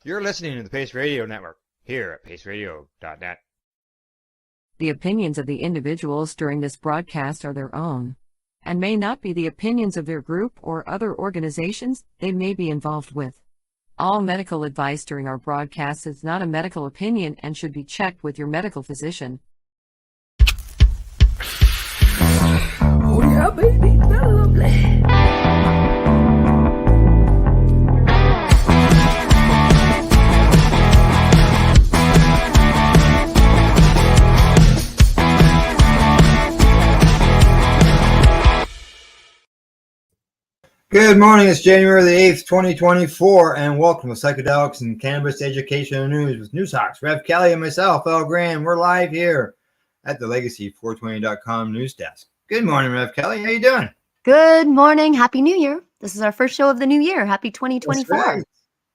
You're listening to the Pace Radio Network here at paceradio.net. The opinions of the individuals during this broadcast are their own and may not be the opinions of their group or other organizations they may be involved with. All medical advice during our broadcast is not a medical opinion and should be checked with your medical physician. Oh yeah, baby, that's lovely. Good morning, it's January the 8th, 2024, and welcome to Psychedelics and Cannabis Education and News with Newshawks. Rev Kelly and myself, Al Graham. We're live here at the Legacy420.com news desk. Good morning, Rev Kelly. How you doing? Good morning. Happy New Year. This is our first show of the new year. Happy 2024.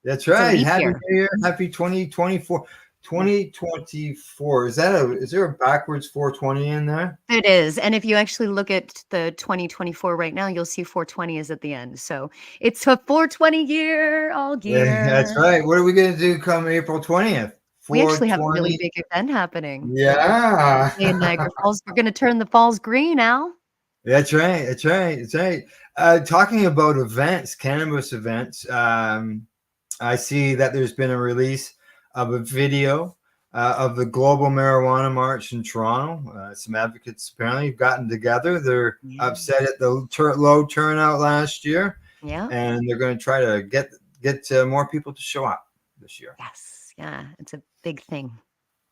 That's right. Happy New Year. Happy 2024. 2024. Is there a backwards 420 in there? It is. And if you actually look at the 2024 right now, you'll see 420 is at the end. So it's a 420 year all year. Yeah, that's right. What are we going to do come April 20th? We actually have a really big event happening. Yeah. In Niagara Falls. We're going to turn the falls green now. That's right. That's right. That's right. Talking about events, cannabis events, I see that there's been a release of a video of the Global Marijuana March in Toronto. Some advocates apparently have gotten together. They're upset at the low turnout last year. Yeah. And they're going to try to get more people to show up this year. Yes. Yeah. It's a big thing.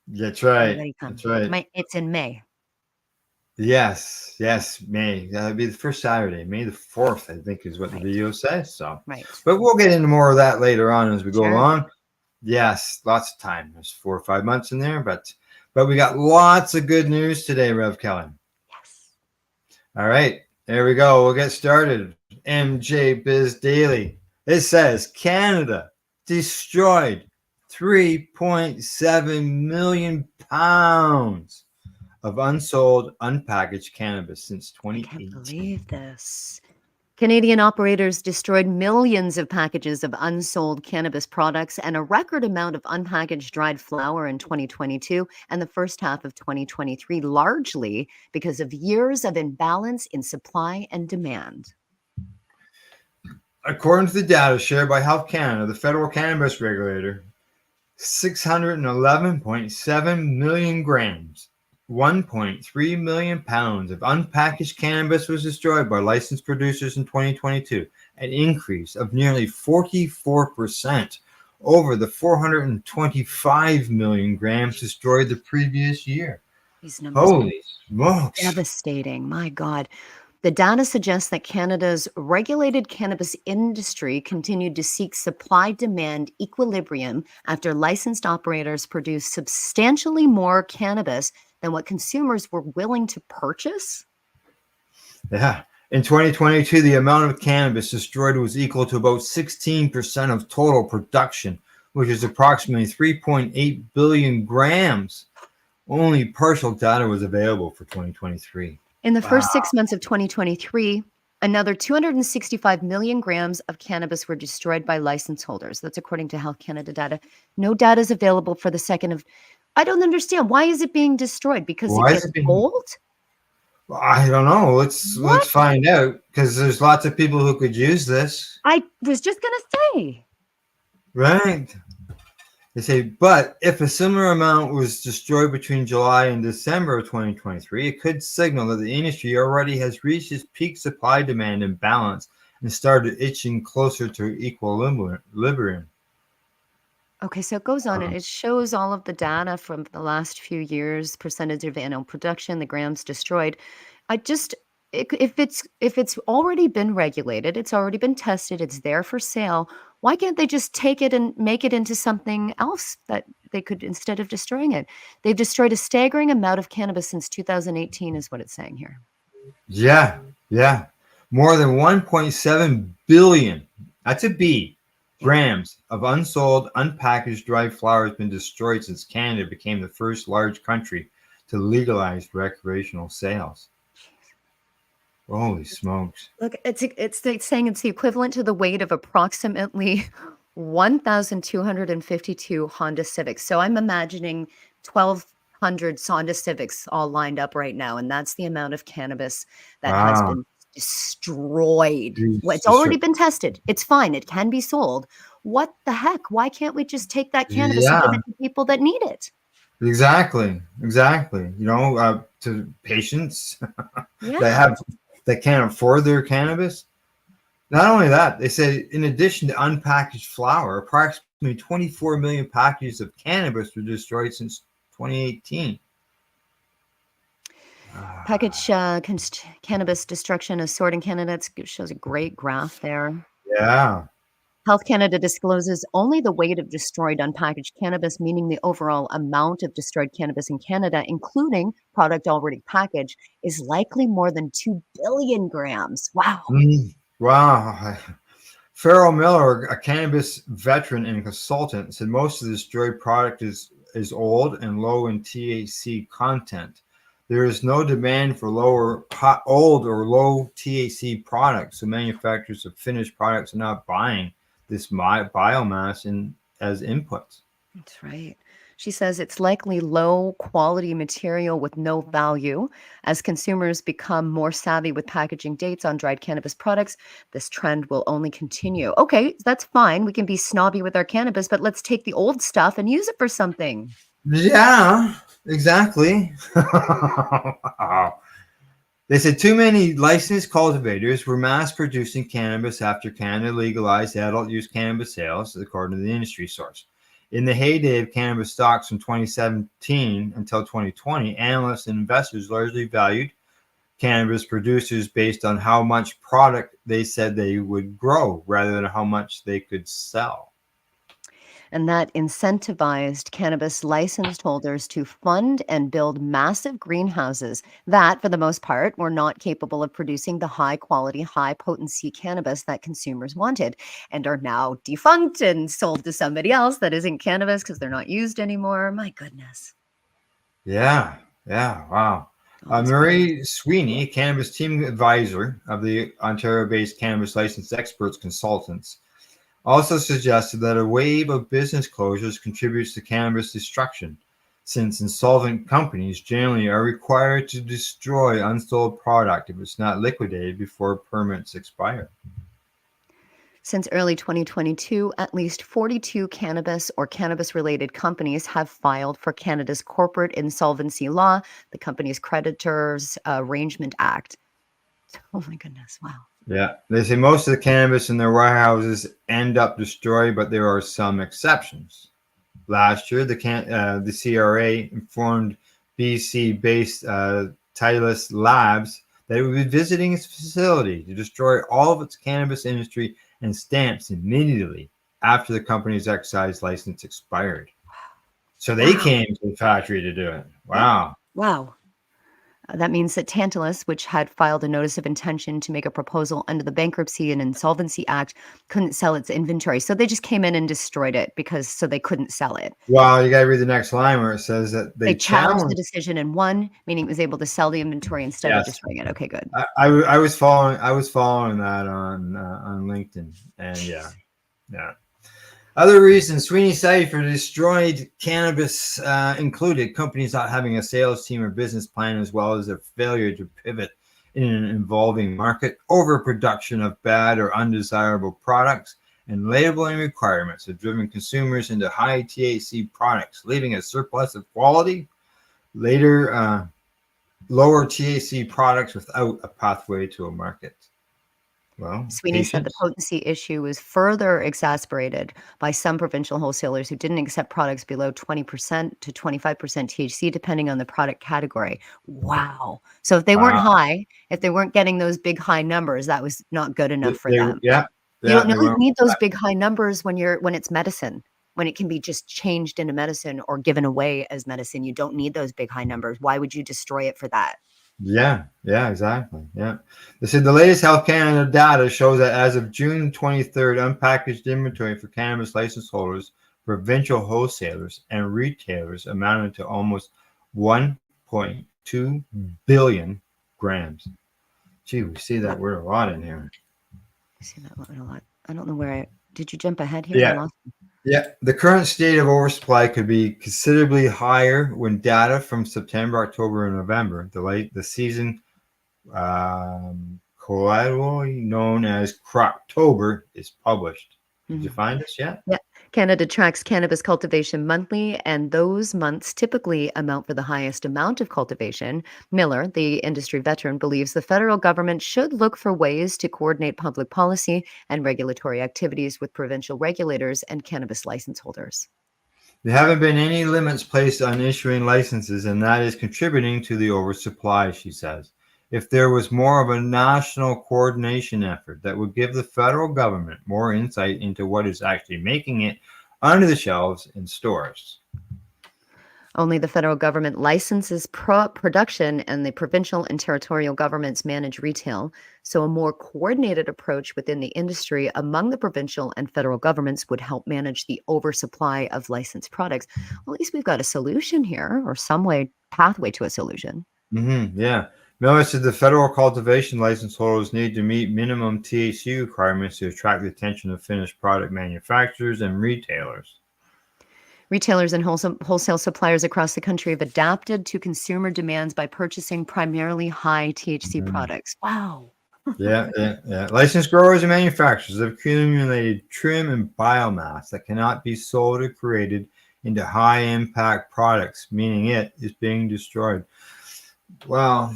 That's right. That's right. It's in May. Yes, May. That'll be the first Saturday, May the 4th, I think is what the video says. So, but we'll get into more of that later on as we go along. Yes, lots of time. There's 4 or 5 months in there, but we got lots of good news today, Rev Kelly. Yes. All right, there we go. We'll get started. MJ Biz Daily. It says Canada destroyed 3.7 million pounds of unsold, unpackaged cannabis since 2018. I can't believe this. Canadian operators destroyed millions of packages of unsold cannabis products and a record amount of unpackaged dried flower in 2022 and the first half of 2023, largely because of years of imbalance in supply and demand. According to the data shared by Health Canada, the federal cannabis regulator, 611.7 million grams, 1.3 million pounds of unpackaged cannabis was destroyed by licensed producers in 2022, an increase of nearly 44% over the 425 million grams destroyed the previous year. These numbers Holy smokes. Devastating. My God. The data suggests that Canada's regulated cannabis industry continued to seek supply-demand equilibrium after licensed operators produced substantially more cannabis than what consumers were willing to purchase? Yeah. In 2022, the amount of cannabis destroyed was equal to about 16% of total production, which is approximately 3.8 billion grams. Only partial data was available for 2023. In the first 6 months of 2023, another 265 million grams of cannabis were destroyed by license holders. That's according to Health Canada data. No data is available for the second of... I don't understand. Why is it being destroyed? Because it gets old? I don't know. Let's find out, because there's lots of people who could use this. I was just going to say. Right. They say, but if a similar amount was destroyed between July and December of 2023, it could signal that the industry already has reached its peak supply-demand imbalance and started itching closer to equilibrium. Okay, so it goes on and it shows all of the data from the last few years, percentage of annual production, the grams destroyed. If it's already been regulated, it's already been tested, it's there for sale, why can't they just take it and make it into something else that they could, instead of destroying it? They've destroyed a staggering amount of cannabis since 2018 is what it's saying here. Yeah. More than 1.7 billion, that's a B, grams of unsold, unpackaged dried flower has been destroyed since Canada became the first large country to legalize recreational sales. Holy smokes. Look, it's saying it's the equivalent to the weight of approximately 1,252 Honda Civics. So I'm imagining 1,200 Honda Civics all lined up right now. And that's the amount of cannabis that has Wow. been destroyed. Well, Jeez, it's already been tested. It's fine. It can be sold. What the heck? Why can't we just take that cannabis and give yeah, it to people that need it? exactly. To patients Yeah. that can't afford their cannabis. Not only that, they say in addition to unpackaged flower, approximately 24 million packages of cannabis were destroyed since 2018. Package cannabis destruction of sorting candidates shows a great graph there. Yeah. Health Canada discloses only the weight of destroyed unpackaged cannabis, meaning the overall amount of destroyed cannabis in Canada, including product already packaged, is likely more than 2 billion grams. Wow. Wow. Farrell Miller, a cannabis veteran and consultant, said most of the destroyed product is old and low in THC content. There is no demand for old or low THC products, so manufacturers of finished products are not buying this biomass as inputs. That's right. She says it's likely low quality material with no value. As consumers become more savvy with packaging dates on dried cannabis products, this trend will only continue. Okay, that's fine. We can be snobby with our cannabis, but let's take the old stuff and use it for something. Yeah, exactly. Wow. They said too many licensed cultivators were mass producing cannabis after Canada legalized adult use cannabis sales, according to the industry source. In the heyday of cannabis stocks from 2017 until 2020, analysts and investors largely valued cannabis producers based on how much product they said they would grow rather than how much they could sell. And that incentivized cannabis licensed holders to fund and build massive greenhouses that, for the most part, were not capable of producing the high quality, high potency cannabis that consumers wanted and are now defunct and sold to somebody else that isn't cannabis because they're not used anymore. My goodness. Yeah, wow. All these products. Marie Sweeney, cannabis team advisor of the Ontario-based Cannabis Licensed Experts Consultants, also suggested that a wave of business closures contributes to cannabis destruction, since insolvent companies generally are required to destroy unsold product if it's not liquidated before permits expire. Since early 2022, at least 42 cannabis or cannabis-related companies have filed for Canada's Corporate Insolvency Law, the Companies Creditors Arrangement Act. Oh my goodness, wow. Yeah, they say most of the cannabis in their warehouses end up destroyed, but there are some exceptions. Last year, the CRA informed BC-based Titleist Labs that it would be visiting its facility to destroy all of its cannabis industry and stamps immediately after the company's excise license expired. So they Wow. came to the factory to do it. Wow. Wow. That means that Tantalus, which had filed a notice of intention to make a proposal under the Bankruptcy and Insolvency Act, couldn't sell its inventory. So they just came in and destroyed it so they couldn't sell it. Well, you got to read the next line where it says that They they challenged the challenged. decision and won, meaning it was able to sell the inventory instead of Yes, destroying it. Okay, good. I was following that on LinkedIn, and yeah. Other reasons Sweeney cited for destroyed cannabis included companies not having a sales team or business plan, as well as their failure to pivot in an evolving market, overproduction of bad or undesirable products, and labeling requirements have driven consumers into high THC products, leaving a surplus of quality, lower THC products without a pathway to a market. Well, Sweeney said the potency issue was further exacerbated by some provincial wholesalers who didn't accept products below 20% to 25% THC, depending on the product category. Wow. So if they weren't high, if they weren't getting those big high numbers, that was not good enough for them. Yeah. You don't need those big high numbers when it's medicine, when it can be just changed into medicine or given away as medicine. You don't need those big high numbers. Why would you destroy it for that? Yeah, exactly. Yeah. They said the latest Health Canada data shows that as of June 23rd, unpackaged inventory for cannabis license holders, provincial wholesalers, and retailers amounted to almost 1.2 billion grams. Gee, we see that word a lot in here. I see that one a lot. I don't know where did you jump ahead here? I Yeah. lost. Yeah. The current state of oversupply could be considerably higher when data from September, October, and November, the season colloquially known as Croctober, is published. Did you find this yet? Yeah. Canada tracks cannabis cultivation monthly, and those months typically amount for the highest amount of cultivation. Miller, the industry veteran, believes the federal government should look for ways to coordinate public policy and regulatory activities with provincial regulators and cannabis license holders. There haven't been any limits placed on issuing licenses, and that is contributing to the oversupply, she says. If there was more of a national coordination effort that would give the federal government more insight into what is actually making it onto the shelves in stores. Only the federal government licenses production, and the provincial and territorial governments manage retail. So a more coordinated approach within the industry among the provincial and federal governments would help manage the oversupply of licensed products. Well, at least we've got a solution here, or some pathway to a solution. Yeah. Miller said the federal cultivation license holders need to meet minimum THC requirements to attract the attention of finished product manufacturers and retailers. Retailers and wholesale suppliers across the country have adapted to consumer demands by purchasing primarily high THC products. Wow. Yeah. Licensed growers and manufacturers have accumulated trim and biomass that cannot be sold or created into high-impact products, meaning it is being destroyed. Well,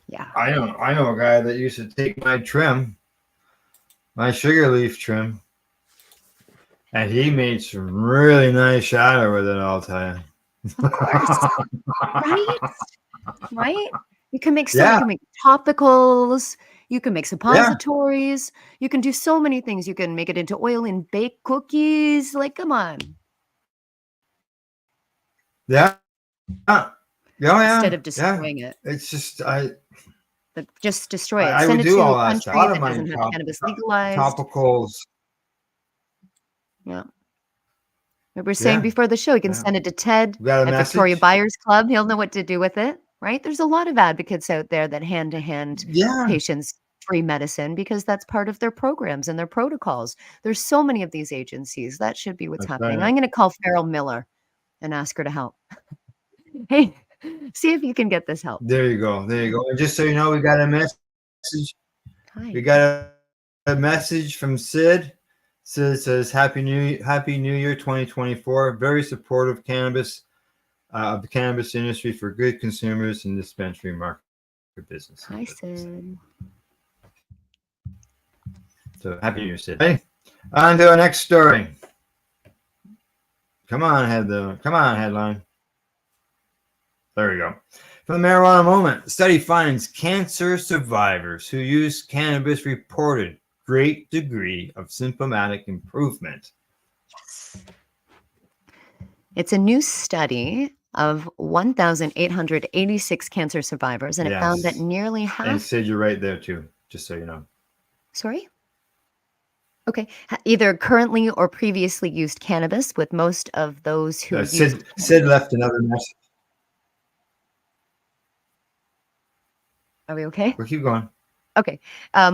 yeah, I know a guy that used to take my trim, my sugar leaf trim, and he made some really nice shadow with it, I'll tell you. of course. Right? You can make Yeah. you can make topicals, you can make suppositories, you can do so many things. You can make it into oil and bake cookies. Like, come on. Yeah. Instead of destroying it. It's just Just destroy it. I Send would it do to all a that stuff. country I that don't mind doesn't have cannabis legalized. topicals. Yeah. We were saying Yeah. before the show, you can send it to Ted We got a at Victoria message? Buyers Club. He'll know what to do with it, right? There's a lot of advocates out there that hand-to-hand Yeah. patients free medicine because that's part of their programs and their protocols. There's so many of these agencies. That should be what's That's happening. right. I'm going to call Farrell Miller and ask her to help. Hey, see if you can get this help. There you go. And just so you know, we got a message. Hi. We got a message from Sid. Sid says, Happy New Year 2024. Very supportive of the cannabis industry for good consumers and dispensary market businesses. Hi, Sid. So happy New Year, Sid. Hey, on to our next story. Come on, headline. There we go. From the Marijuana Moment, study finds cancer survivors who use cannabis reported great degree of symptomatic improvement. Yes. It's a new study of 1,886 cancer survivors, and it found that nearly half. And Sid, you're right there too, just so you know. Sorry? Okay. Either currently or previously used cannabis, with most of those who Sid left another message. Are we okay? We'll keep going. Okay.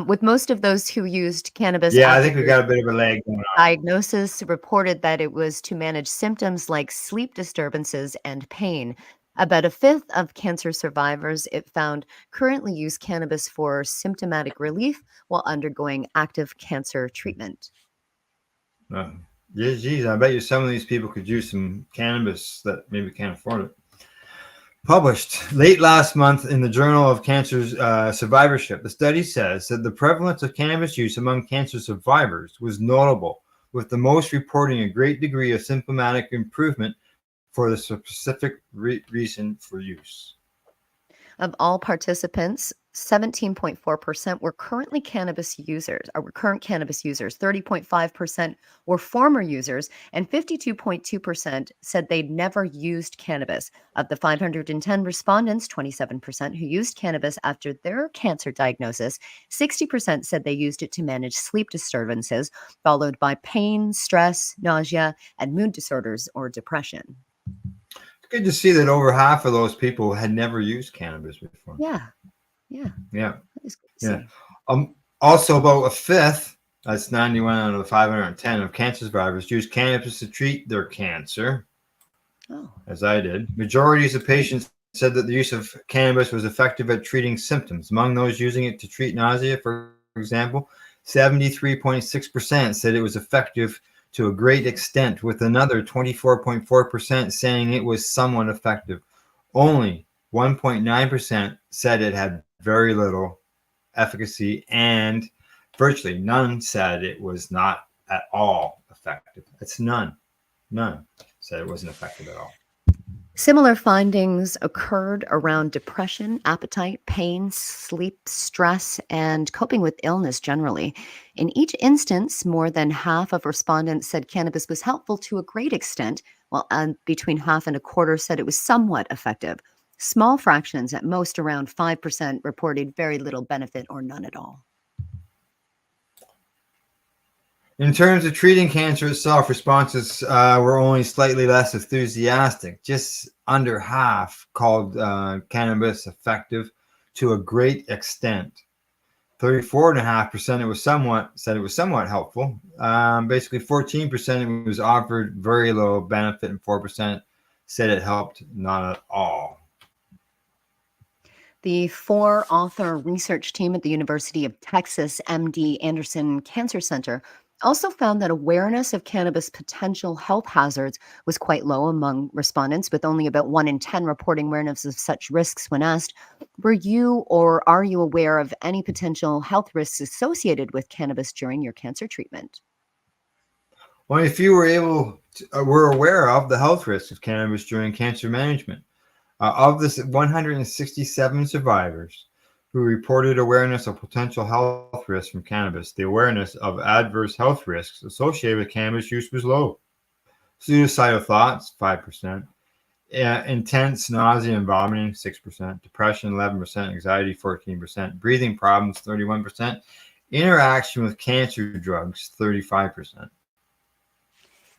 With most of those who used cannabis. Yeah, I think we got a bit of a lag going on. Diagnosis reported that it was to manage symptoms like sleep disturbances and pain. About a fifth of cancer survivors, it found, currently use cannabis for symptomatic relief while undergoing active cancer treatment. Yeah, geez, I bet you some of these people could use some cannabis that maybe can't afford it. Published late last month in the Journal of Cancer Survivorship, the study says that the prevalence of cannabis use among cancer survivors was notable, with the most reporting a great degree of symptomatic improvement for the specific reason for use. Of all participants, 17.4% were currently cannabis users, or were current cannabis users. 30.5% were former users, and 52.2% said they'd never used cannabis. Of the 510 respondents, 27% who used cannabis after their cancer diagnosis, 60% said they used it to manage sleep disturbances, followed by pain, stress, nausea, and mood disorders or depression. It's good to see that over half of those people had never used cannabis before. Yeah. Yeah. That is good to see. Also, about a fifth That's 91 out of the 510 of cancer survivors used cannabis to treat their cancer, as I did. Majorities of patients said that the use of cannabis was effective at treating symptoms. Among those using it to treat nausea, for example, 73.6% said it was effective to a great extent, with another 24.4% saying it was somewhat effective. Only 1.9% said it had very little efficacy, and virtually none said it was not at all effective. It's none said it wasn't effective at all. Similar findings occurred around depression, appetite, pain, sleep, stress, and coping with illness generally. In each instance, more than half of respondents said cannabis was helpful to a great extent, while between half and a quarter said it was somewhat effective. Small fractions, at most around 5%, reported very little benefit or none at all. In terms of treating cancer itself, responses were only slightly less enthusiastic. Just under half called cannabis effective to a great extent. 34.5% said it was somewhat helpful. Basically, 14% it was offered very low benefit, and 4% said it helped not at all. The 4-author research team at the University of Texas MD Anderson Cancer Center also found that awareness of cannabis' potential health hazards was quite low among respondents, with only about 1 in 10 reporting awareness of such risks when asked. Were you or are you aware of any potential health risks associated with cannabis during your cancer treatment? Only few were aware of the health risks of cannabis during cancer management. Of the 167 survivors who reported awareness of potential health risks from cannabis, the awareness of adverse health risks associated with cannabis use was low. Suicidal thoughts, 5%. Intense nausea and vomiting, 6%. Depression, 11%. Anxiety, 14%. Breathing problems, 31%. Interaction with cancer drugs, 35%.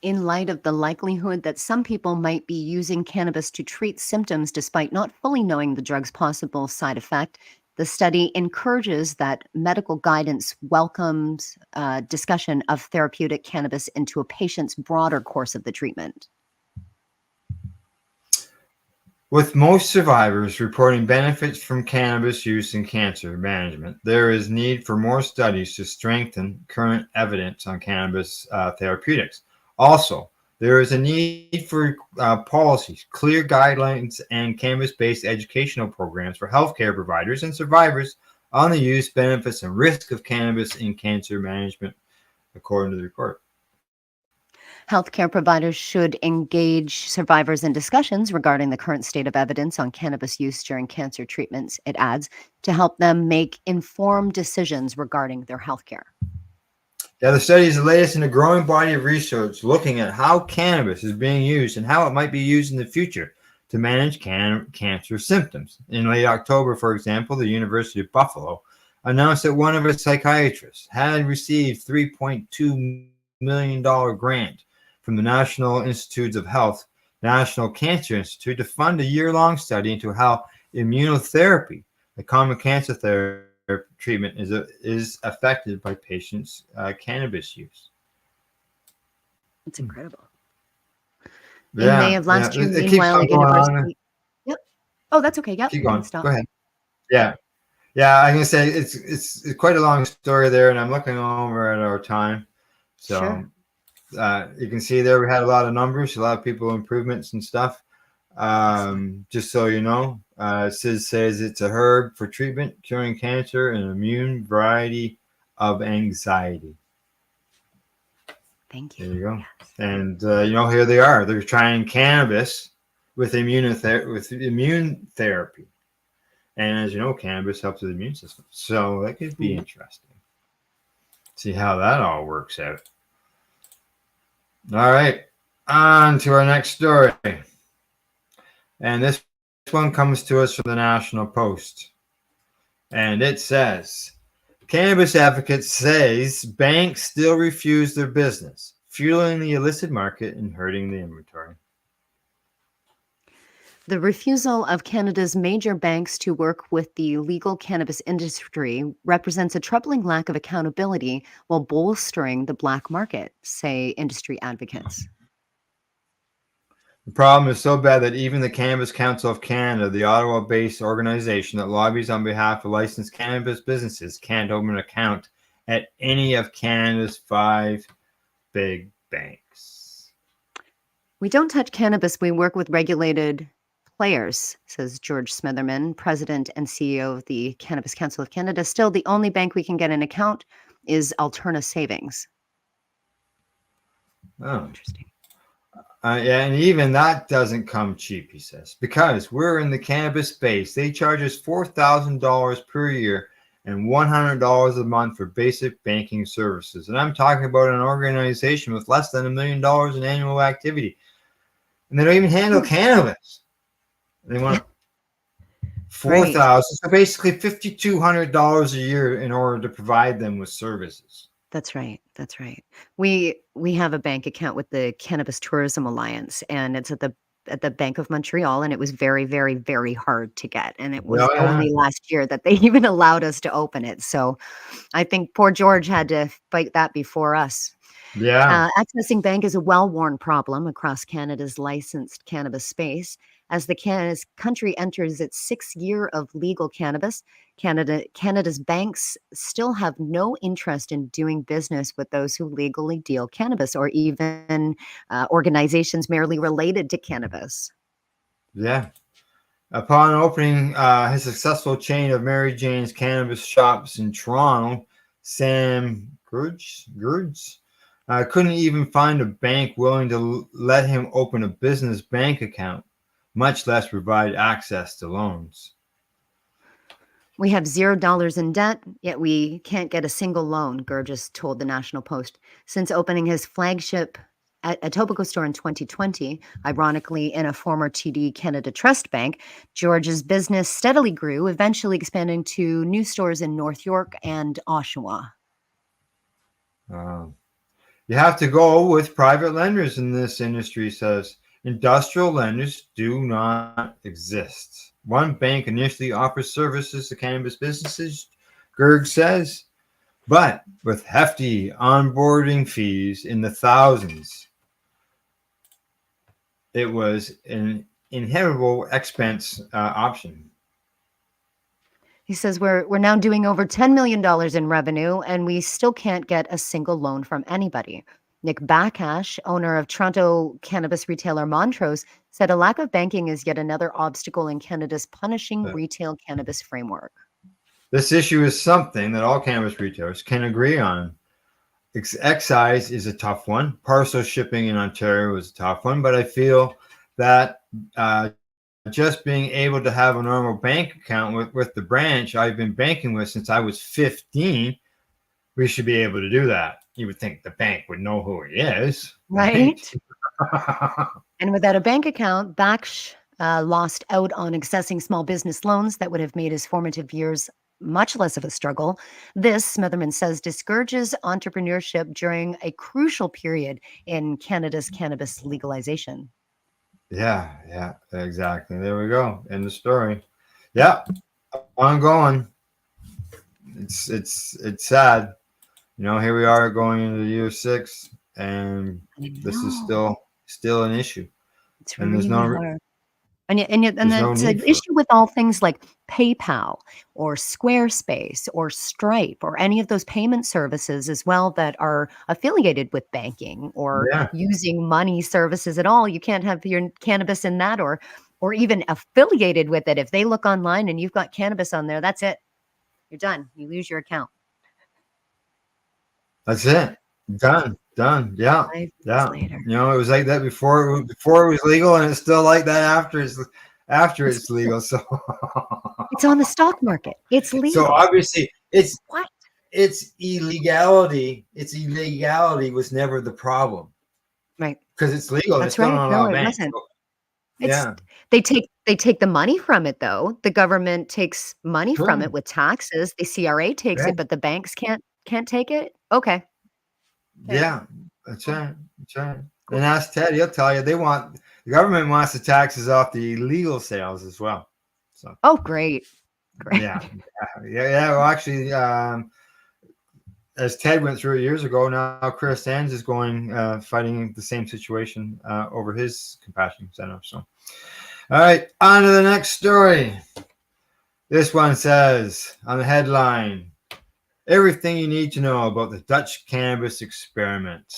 In light of the likelihood that some people might be using cannabis to treat symptoms despite not fully knowing the drug's possible side effect, the study encourages that medical guidance welcomes discussion of therapeutic cannabis into a patient's broader course of the treatment. With most survivors reporting benefits from cannabis use in cancer management, there is need for more studies to strengthen current evidence on cannabis therapeutics. Also, there is a need for policies, clear guidelines, and cannabis-based educational programs for healthcare providers and survivors on the use, benefits, and risk of cannabis in cancer management, according to the report. Healthcare providers should engage survivors in discussions regarding the current state of evidence on cannabis use during cancer treatments, it adds, to help them make informed decisions regarding their healthcare. Yeah, the study is the latest in a growing body of research looking at how cannabis is being used and how it might be used in the future to manage cancer symptoms. In late October, for example, the University of Buffalo announced that one of its psychiatrists had received $3.2 million grant from the National Institutes of Health, National Cancer Institute, to fund a year-long study into how immunotherapy, a common cancer therapy treatment, is affected by patients' cannabis use. It's incredible. Yeah, in May of last year, it keeps meanwhile, on a going on. university. Yep. Oh, that's okay. Yep. Keep You can going. stop. Go ahead. Yeah. I'm gonna say it's quite a long story there, and I'm looking over at our time. So Sure. you can see there we had a lot of numbers, a lot of people improvements and stuff. Just so you know, says it's a herb for treatment, curing cancer, and immune variety of anxiety. Thank you. There you go. Yes. And here they are. They're trying cannabis with immune therapy. And as you know, cannabis helps with the immune system. So that could be interesting. See how that all works out. All right. On to our next story. And this one comes to us from the National Post. And it says, cannabis advocates says banks still refuse their business, fueling the illicit market and hurting the inventory. The refusal of Canada's major banks to work with the legal cannabis industry represents a troubling lack of accountability while bolstering the black market, say industry advocates. The problem is so bad that even the Cannabis Council of Canada, the Ottawa-based organization that lobbies on behalf of licensed cannabis businesses, can't open an account at any of Canada's 5 big banks. We don't touch cannabis, we work with regulated players, says George Smitherman, president and CEO of the Cannabis Council of Canada. Still, the only bank we can get an account is Alterna Savings. Oh. Interesting. Yeah, and even that doesn't come cheap, he says, because we're in the cannabis space. They charge us $4,000 per year and $100 a month for basic banking services. And I'm talking about an organization with less than $1 million in annual activity. And they don't even handle cannabis. They want $4,000, so basically $5,200 a year in order to provide them with services. That's right. That's right. We have a bank account with the Cannabis Tourism Alliance, and it's at the Bank of Montreal, and it was very, very, very hard to get. And it was only last year that they even allowed us to open it. So I think poor George had to fight that before us. Yeah. Accessing bank is a well-worn problem across Canada's licensed cannabis space. As the country enters its 6th year of legal cannabis, Canada's banks still have no interest in doing business with those who legally deal cannabis, or even organizations merely related to cannabis. Yeah. Upon opening his successful chain of Mary Jane's cannabis shops in Toronto, Sam Gurds couldn't even find a bank willing to let him open a business bank account, much less provide access to loans. We have $0 in debt, yet we can't get a single loan, Gurgis told the National Post. Since opening his flagship Etobicoke store in 2020, ironically in a former TD Canada Trust Bank, George's business steadily grew, eventually expanding to new stores in North York and Oshawa. You have to go with private lenders in this industry, says. Industrial lenders do not exist. One bank initially offers services to cannabis businesses, Gerg says, but with hefty onboarding fees in the thousands, it was an inevitable expense option. He says we're now doing over $10 million in revenue, and we still can't get a single loan from anybody. Nick Bakash, owner of Toronto cannabis retailer Montrose, said a lack of banking is yet another obstacle in Canada's punishing retail cannabis framework. This issue is something that all cannabis retailers can agree on. Excise is a tough one. Parcel shipping in Ontario is a tough one, but I feel that just being able to have a normal bank account with the branch I've been banking with since I was 15, we should be able to do that. You would think the bank would know who he is. Right? And without a bank account, Baksh lost out on accessing small business loans that would have made his formative years much less of a struggle. This, Smitherman says, discourages entrepreneurship during a crucial period in Canada's cannabis legalization. Yeah, exactly. There we go. End of story. Yeah, ongoing. It's sad. You know, here we are going into year 6, and this is still an issue. It's really hard. And that's an issue with all things like PayPal or Squarespace or Stripe or any of those payment services as well that are affiliated with banking or using money services at all. You can't have your cannabis in that or even affiliated with it. If they look online and you've got cannabis on there, that's it. You're done. You lose your account. That's it. Done. Yeah. Later. You know, it was like that before it was legal, and it's still like that after it's legal. So it's on the stock market. It's legal. So obviously it's what? It's illegality. Its illegality was never the problem. Right. Because it's legal. That's right. No, it wasn't. They take the money from it though. The government takes money from it with taxes. The CRA takes it, but the banks can't take it. Okay. Yeah, that's right. And ask Ted, he'll tell you they want the government wants the taxes off the illegal sales as well. So Oh, great. Great. yeah. Well, actually, as Ted went through it years ago, now Chris Sands is going fighting the same situation over his compassion center. So, all right, on to the next story. This one says on the headline, everything you need to know about the Dutch cannabis experiment.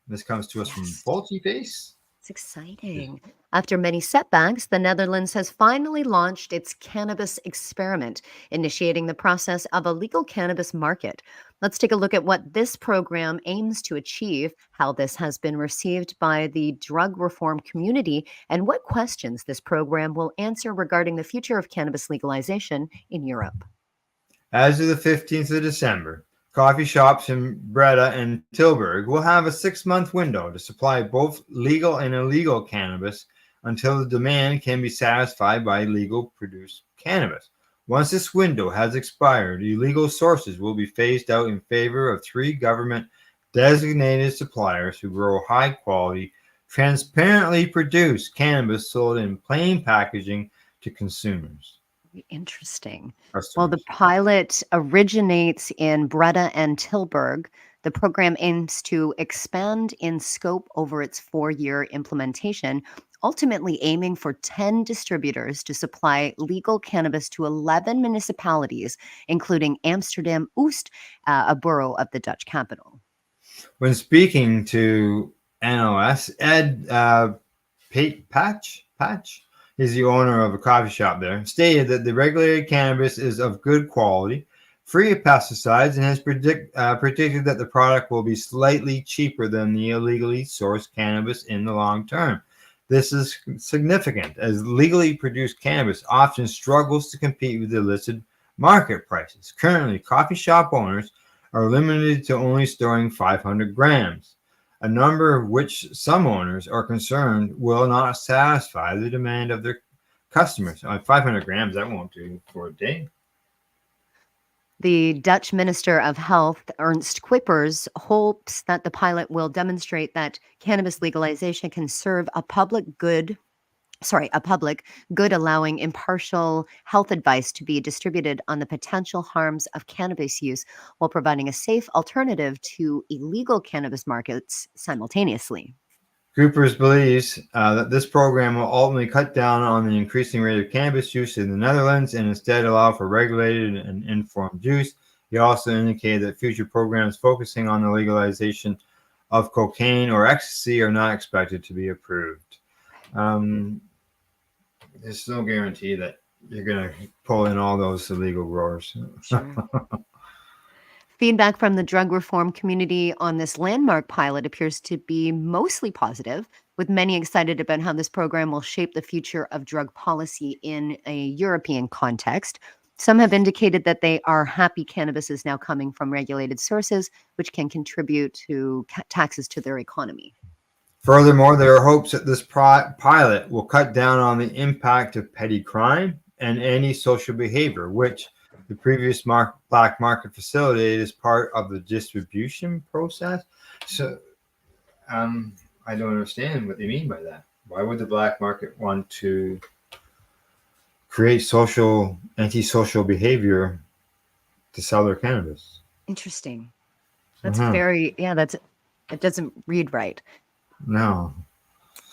This comes to us from Faulty Face. It's exciting. After many setbacks, the Netherlands has finally launched its cannabis experiment, initiating the process of a legal cannabis market. Let's take a look at what this program aims to achieve, how this has been received by the drug reform community, and what questions this program will answer regarding the future of cannabis legalization in Europe. As of the 15th of December, coffee shops in Breda and Tilburg will have a 6-month window to supply both legal and illegal cannabis until the demand can be satisfied by legal produced cannabis. Once this window has expired, illegal sources will be phased out in favor of 3 government designated suppliers who grow high quality, transparently produced cannabis sold in plain packaging to consumers. Interesting. Well, the pilot originates in Breda and Tilburg. The program aims to expand in scope over its 4-year implementation, ultimately aiming for 10 distributors to supply legal cannabis to 11 municipalities, including Amsterdam Oost, a borough of the Dutch capital. When speaking to NOS, Ed Patch, he's the owner of a coffee shop there, stated that the regulated cannabis is of good quality, free of pesticides, and has predicted that the product will be slightly cheaper than the illegally sourced cannabis in the long term. This is significant, as legally produced cannabis often struggles to compete with illicit market prices. Currently, coffee shop owners are limited to only storing 500 grams, a number of which some owners are concerned will not satisfy the demand of their customers. 500 grams, that won't do for a day. The Dutch Minister of Health, Ernst Kuipers, hopes that the pilot will demonstrate that cannabis legalization can serve a public good, allowing impartial health advice to be distributed on the potential harms of cannabis use while providing a safe alternative to illegal cannabis markets simultaneously. Coopers believes that this program will ultimately cut down on the increasing rate of cannabis use in the Netherlands and instead allow for regulated and informed use. He also indicated that future programs focusing on the legalization of cocaine or ecstasy are not expected to be approved. There's no guarantee that you're going to pull in all those illegal growers. Sure. Feedback from the drug reform community on this landmark pilot appears to be mostly positive, with many excited about how this program will shape the future of drug policy in a European context. Some have indicated that they are happy cannabis is now coming from regulated sources, which can contribute to taxes to their economy. Furthermore, there are hopes that this pilot will cut down on the impact of petty crime and antisocial behavior, which the previous black market facilitated as part of the distribution process. So I don't understand what they mean by that. Why would the black market want to create antisocial behavior to sell their cannabis? Interesting. That's it doesn't read right. No.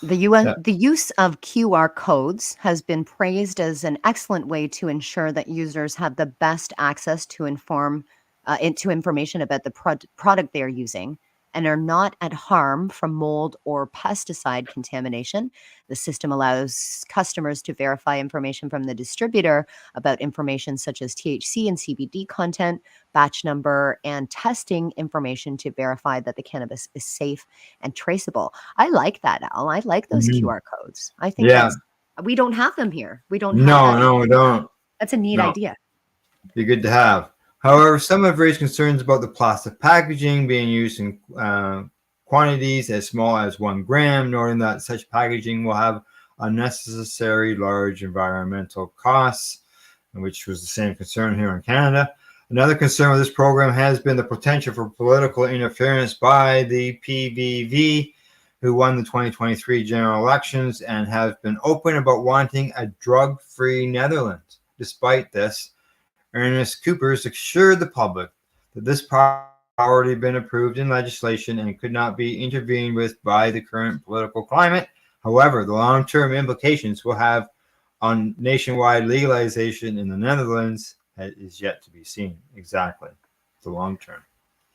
The use of QR codes has been praised as an excellent way to ensure that users have the best access to information about the product they are using and are not at harm from mold or pesticide contamination. The system allows customers to verify information from the distributor about information such as THC and CBD content, batch number, and testing information to verify that the cannabis is safe and traceable. I like that, Al. I like those QR codes. I think we don't have them here. We don't have that. No, we don't. That's a neat idea. Be good to have. However, some have raised concerns about the plastic packaging being used in quantities as small as 1 gram, noting that such packaging will have unnecessary large environmental costs, which was the same concern here in Canada. Another concern with this program has been the potential for political interference by the PVV, who won the 2023 general elections and have been open about wanting a drug-free Netherlands. Despite this, Ernest Coopers assured the public that this power had already been approved in legislation and could not be intervened with by the current political climate. However, the long-term implications will have on nationwide legalization in the Netherlands is yet to be seen. Exactly, the long term.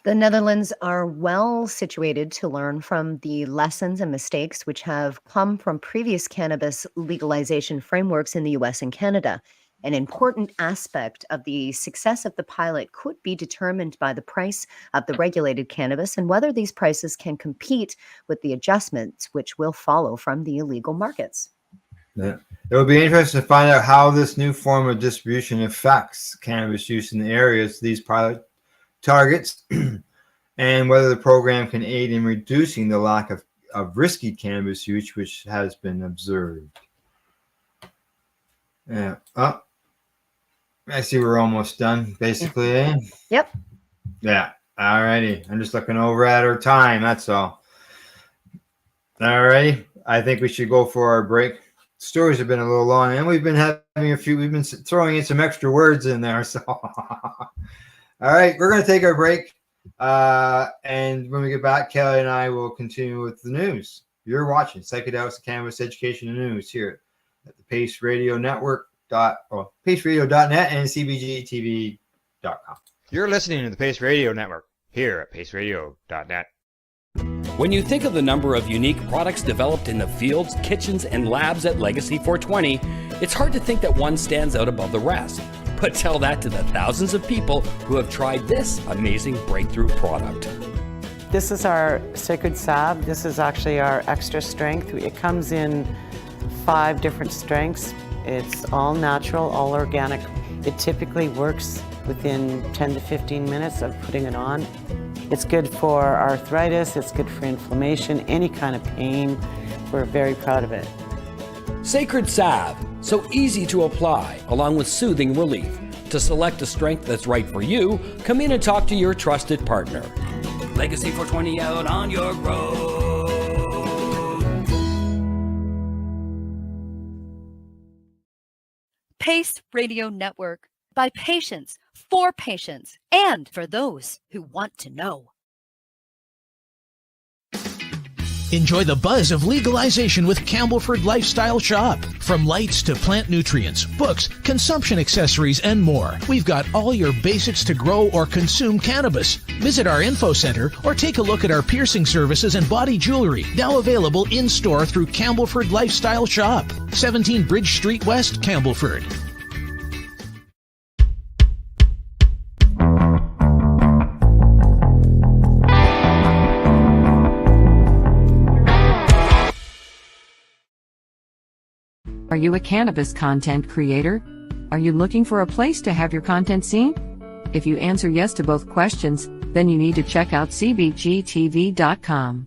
The Netherlands are well situated to learn from the lessons and mistakes which have come from previous cannabis legalization frameworks in the US and Canada. An important aspect of the success of the pilot could be determined by the price of the regulated cannabis and whether these prices can compete with the adjustments which will follow from the illegal markets. Yeah. It will be interesting to find out how this new form of distribution affects cannabis use in the areas these pilot targets and whether the program can aid in reducing the lack of risky cannabis use which has been observed. Yeah. Oh, I see we're almost done, basically. Eh? Yep. Yeah. All righty. I'm just looking over at our time. That's all. All righty. I think we should go for our break. Stories have been a little long, and we've been we've been throwing in some extra words in there. So, all right, we're going to take our break. And when we get back, Kelly and I will continue with the news. You're watching Psychedelics Cannabis Education and News here at the Pace Radio Network. PaceRadio.net and CBGTV.com. You're listening to the Pace Radio Network here at PaceRadio.net. When you think of the number of unique products developed in the fields, kitchens, and labs at Legacy 420, it's hard to think that one stands out above the rest. But tell that to the thousands of people who have tried this amazing breakthrough product. This is our Sacred Salve. This is actually our extra strength. It comes in 5 different strengths. It's all natural, all organic. It typically works within 10 to 15 minutes of putting it on. It's good for arthritis, it's good for inflammation, any kind of pain. We're very proud of it. Sacred Salve, so easy to apply, along with soothing relief. To select a strength that's right for you, come in and talk to your trusted partner. Legacy 420 out on your road. Pace Radio Network, by patients, for patients, and for those who want to know. Enjoy the buzz of legalization with Campbellford Lifestyle Shop. From lights to plant nutrients, books, consumption accessories, and more, we've got all your basics to grow or consume cannabis. Visit our info center or take a look at our piercing services and body jewelry, now available in-store through Campbellford Lifestyle Shop, 17 Bridge Street West, Campbellford. Are you a cannabis content creator? Are you looking for a place to have your content seen? If you answer yes to both questions, then you need to check out cbgtv.com.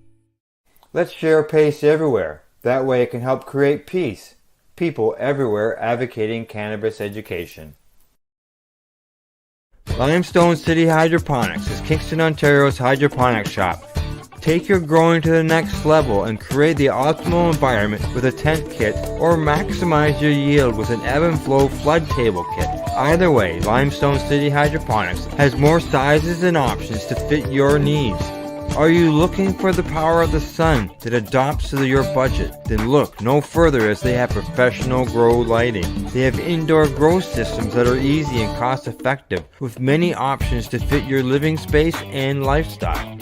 Let's share Pace everywhere. That way it can help create peace. People everywhere advocating cannabis education. Limestone City Hydroponics is Kingston, Ontario's hydroponics shop. Take your growing to the next level and create the optimal environment with a tent kit or maximize your yield with an ebb and flow flood table kit. Either way, Limestone City Hydroponics has more sizes and options to fit your needs. Are you looking for the power of the sun that adapts to your budget? Then look no further as they have professional grow lighting. They have indoor grow systems that are easy and cost effective with many options to fit your living space and lifestyle.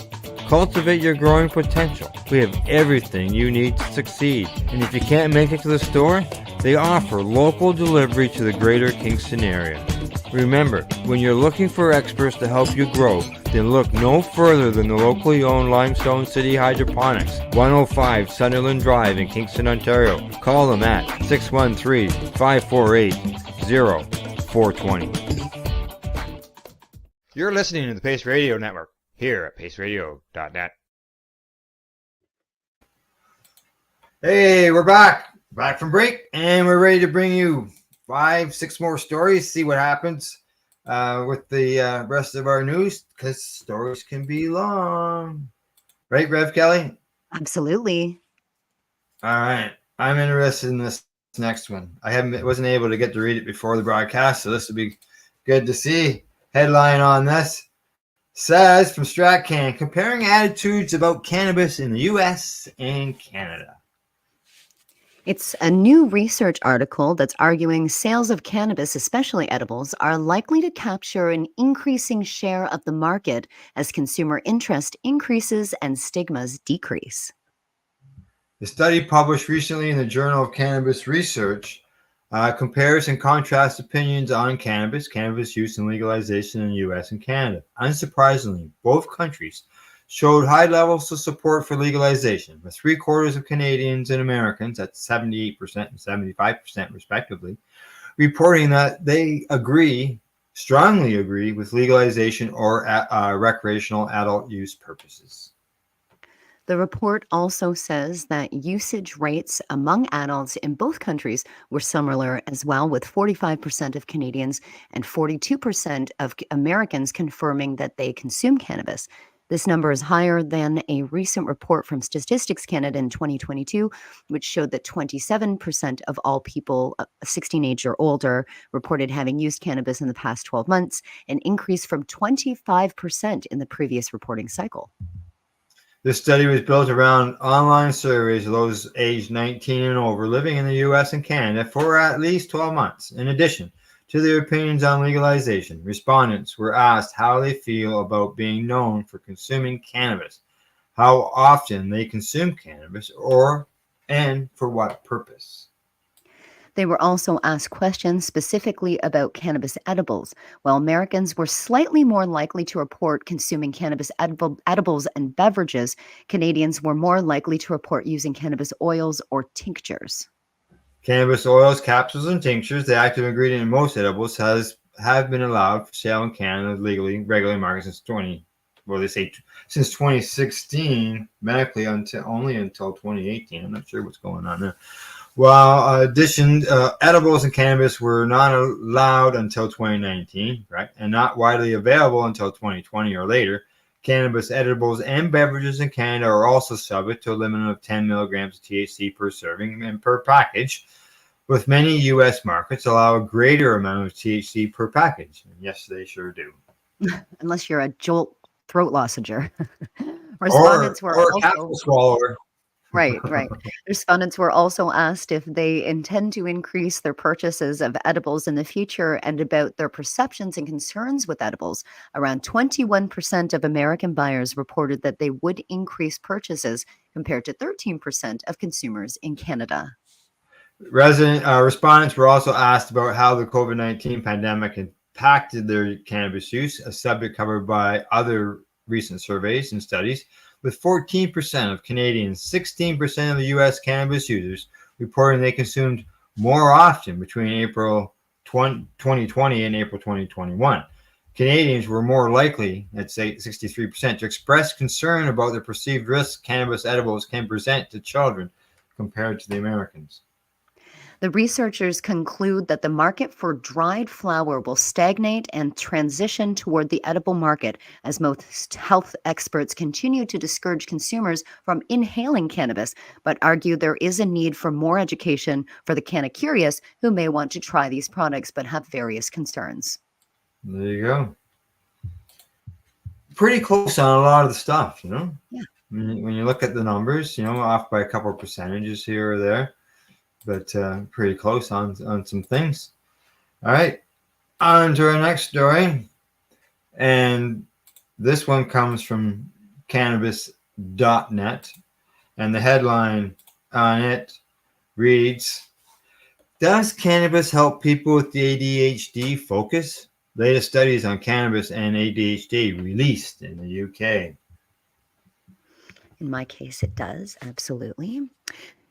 Cultivate your growing potential. We have everything you need to succeed. And if you can't make it to the store, they offer local delivery to the greater Kingston area. Remember, when you're looking for experts to help you grow, then look no further than the locally owned Limestone City Hydroponics, 105 Sunderland Drive in Kingston, Ontario. Call them at 613-548-0420. You're listening to the Pace Radio Network here at PaceRadio.net. Hey, we're back from break, and we're ready to bring you 5-6 more stories, see what happens with the rest of our news, because stories can be long. Right, Rev Kelly? Absolutely. All right. I'm interested in this next one. Wasn't able to get to read it before the broadcast, so this would be good to see. Headline on this says from StratCan, comparing attitudes about cannabis in the US and Canada. It's a new research article that's arguing sales of cannabis, especially edibles, are likely to capture an increasing share of the market as consumer interest increases and stigmas decrease. The study published recently in the Journal of Cannabis Research compares and contrasts opinions on cannabis use and legalization in the US and Canada. Unsurprisingly, both countries showed high levels of support for legalization, with 3/4 of Canadians and Americans, that's 78% and 75% respectively, reporting that they strongly agree with legalization or recreational adult use purposes. The report also says that usage rates among adults in both countries were similar as well, with 45% of Canadians and 42% of Americans confirming that they consume cannabis. This number is higher than a recent report from Statistics Canada in 2022, which showed that 27% of all people 16 age or older reported having used cannabis in the past 12 months, an increase from 25% in the previous reporting cycle. This study was built around online surveys of those aged 19 and over living in the US and Canada for at least 12 months. In addition to their opinions on legalization, respondents were asked how they feel about being known for consuming cannabis, how often they consume cannabis, and for what purpose. They were also asked questions specifically about cannabis edibles. While Americans were slightly more likely to report consuming cannabis edibles and beverages, Canadians were more likely to report using cannabis oils or tinctures. Cannabis oils, capsules, and tinctures, the active ingredient in most edibles, have been allowed for sale in Canada regularly marketed since 2016, medically until 2018. I'm not sure what's going on there. While edibles and cannabis were not allowed until 2019, right, and not widely available until 2020 or later, cannabis edibles and beverages in Canada are also subject to a limit of 10 milligrams of THC per serving and per package, with many U.S. markets allow a greater amount of THC per package. And yes, they sure do. Unless you're a jolt throat lozenger. Or a capsule swallower. Right. Respondents were also asked if they intend to increase their purchases of edibles in the future and about their perceptions and concerns with edibles. Around 21% of American buyers reported that they would increase purchases compared to 13% of consumers in Canada. Respondents were also asked about how the COVID-19 pandemic impacted their cannabis use, a subject covered by other recent surveys and studies, with 14% of Canadians, 16% of the U.S. cannabis users reporting they consumed more often between April 2020 and April 2021. Canadians were more likely, at say 63%, to express concern about the perceived risks cannabis edibles can present to children compared to the Americans. The researchers conclude that the market for dried flower will stagnate and transition toward the edible market as most health experts continue to discourage consumers from inhaling cannabis, but argue there is a need for more education for the canna-curious who may want to try these products but have various concerns. There you go. Pretty close on a lot of the stuff, you know? Yeah. When you look at the numbers, you know, off by a couple of percentages here or there, but pretty close on some things. All right, on to our next story. And this one comes from cannabis.net. And the headline on it reads, "Does cannabis help people with the ADHD Focus? Latest studies on cannabis and ADHD released in the UK." In my case, it does, absolutely.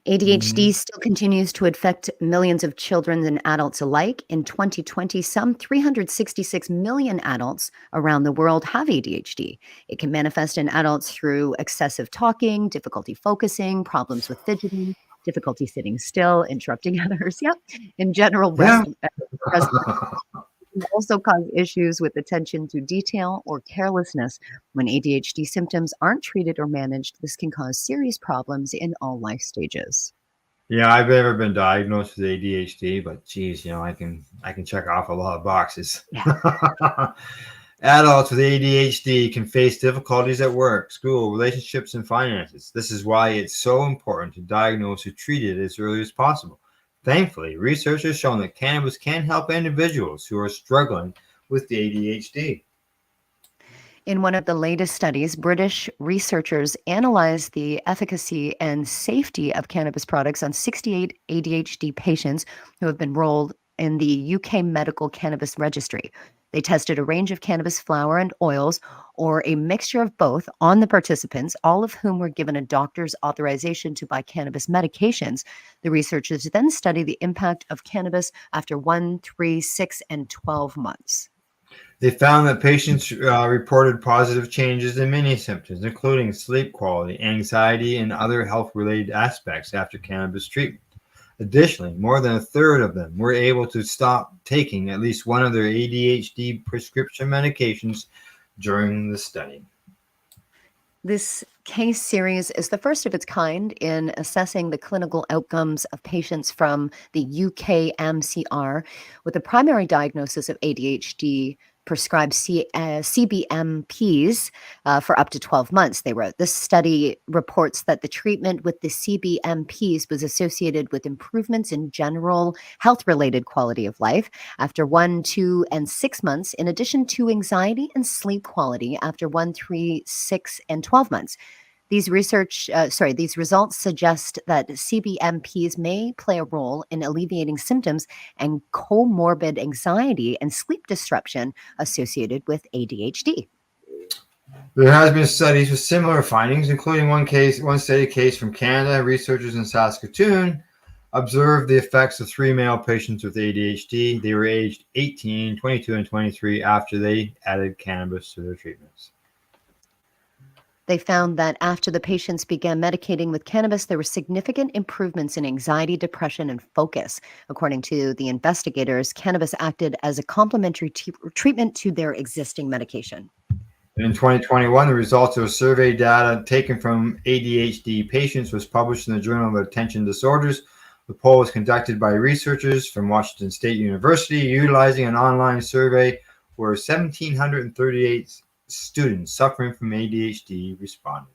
ADHD still continues to affect millions of children and adults alike. In 2020, some 366 million adults around the world have ADHD. It can manifest in adults through excessive talking, difficulty focusing, problems with fidgeting, difficulty sitting still, interrupting others. Yep. In general, can also cause issues with attention to detail or carelessness. When ADHD symptoms aren't treated or managed, this can cause serious problems in all life stages. Yeah, I've never been diagnosed with ADHD, but geez, I can check off a lot of boxes. Yeah. Adults with ADHD can face difficulties at work, school, relationships, and finances. This is why it's so important to diagnose and treat it as early as possible. Thankfully, research has shown that cannabis can help individuals who are struggling with ADHD. In one of the latest studies, British researchers analyzed the efficacy and safety of cannabis products on 68 ADHD patients who have been enrolled in the UK Medical Cannabis Registry. They tested a range of cannabis flower and oils, or a mixture of both, on the participants, all of whom were given a doctor's authorization to buy cannabis medications. The researchers then studied the impact of cannabis after 1, 3, 6, and 12 months. They found that patients reported positive changes in many symptoms, including sleep quality, anxiety, and other health-related aspects after cannabis treatment. Additionally, more than a third of them were able to stop taking at least one of their ADHD prescription medications during the study. This case series is the first of its kind in assessing the clinical outcomes of patients from the UK MCR with a primary diagnosis of ADHD prescribed CBMPs for up to 12 months, they wrote. This study reports that the treatment with the CBMPs was associated with improvements in general health-related quality of life after 1, 2, and 6 months, in addition to anxiety and sleep quality after 1, 3, 6, and 12 months. These results suggest that CBMPs may play a role in alleviating symptoms and comorbid anxiety and sleep disruption associated with ADHD. There has been studies with similar findings, including one study case from Canada. Researchers in Saskatoon observed the effects of 3 male patients with ADHD. They were aged 18, 22, and 23 after they added cannabis to their treatments. They found that after the patients began medicating with cannabis, there were significant improvements in anxiety, depression, and focus. According to the investigators, cannabis acted as a complementary treatment to their existing medication. In 2021, the results of survey data taken from ADHD patients was published in the Journal of Attention Disorders. The poll was conducted by researchers from Washington State University, utilizing an online survey where 1,738 students suffering from ADHD responded.